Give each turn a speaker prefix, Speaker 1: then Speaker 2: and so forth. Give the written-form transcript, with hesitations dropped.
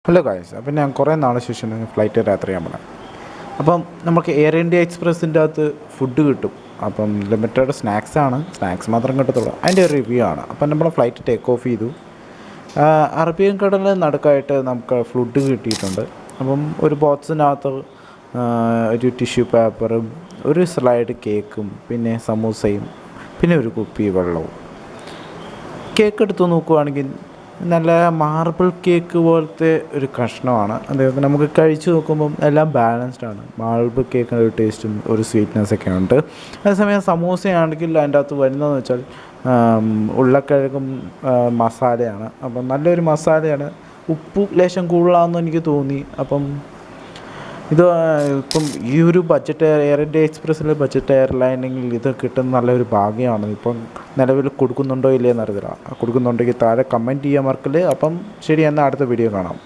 Speaker 1: Hello guys, അപ്പം ഞാൻ കുറേ നാളെ ശേഷം ഫ്ലൈറ്റ് യാത്ര ചെയ്യാൻ പോകണം. അപ്പം നമുക്ക് എയർ ഇന്ത്യ എക്സ്പ്രസിൻ്റെ അകത്ത് ഫുഡ് കിട്ടും. അപ്പം ലിമിറ്റഡ് സ്നാക്സ് മാത്രം കിട്ടത്തുള്ളൂ. അതിൻ്റെ ഒരു റിവ്യൂ ആണ്. അപ്പം നമ്മൾ ഫ്ലൈറ്റ് ടേക്ക് ഓഫ് ചെയ്തു. അറേബ്യൻ കടലിന് നടുക്കായിട്ട് നമുക്ക് ഫുഡ് കിട്ടിയിട്ടുണ്ട്. അപ്പം ഒരു ബോക്സിനകത്ത് ഒരു ടിഷ്യൂ പേപ്പറും ഒരു സ്ലൈഡ് കേക്കും പിന്നെ സമൂസയും പിന്നെ ഒരു കുപ്പി വെള്ളവും. കേക്ക് എടുത്ത് നോക്കുവാണെങ്കിൽ നല്ല മാർബിൾ കേക്ക് പോലത്തെ ഒരു കഷ്ണമാണ്. അതായത് നമുക്ക് കഴിച്ച് നോക്കുമ്പം എല്ലാം ബാലൻസ്ഡ് ആണ്. മാർബിൾ കേക്കിന് ഒരു ടേസ്റ്റും ഒരു സ്വീറ്റ്നെസ്സൊക്കെ ഉണ്ട്. അതേസമയം സമൂസയാണെങ്കിൽ അതിൻ്റെ അകത്ത് വരുന്നതെന്ന് വെച്ചാൽ ഉരുളക്കിഴങ്ങും മസാലയാണ്. അപ്പം നല്ലൊരു മസാലയാണ്. ഉപ്പ് ലേശം കൂടുതലാണെന്ന് എനിക്ക് തോന്നി. അപ്പം ഇപ്പം ഈ ഒരു ബഡ്ജറ്റ് എയർ ഇന്ത്യ എക്സ്പ്രസ്സിൽ ബഡ്ജറ്റ് എയർലൈനിൽ ഇത് കിട്ടുന്ന നല്ലൊരു ഭാഗ്യമാണ്. ഇപ്പം നിലവിൽ കൊടുക്കുന്നുണ്ടോ ഇല്ലയെന്ന് അറിയില്ല. കൊടുക്കുന്നുണ്ടെങ്കിൽ താഴെ കമൻറ്റ് ചെയ്യാൻ മറക്കല്ലേ. അപ്പം ശരി, എന്നാൽ അടുത്ത വീഡിയോ കാണാം.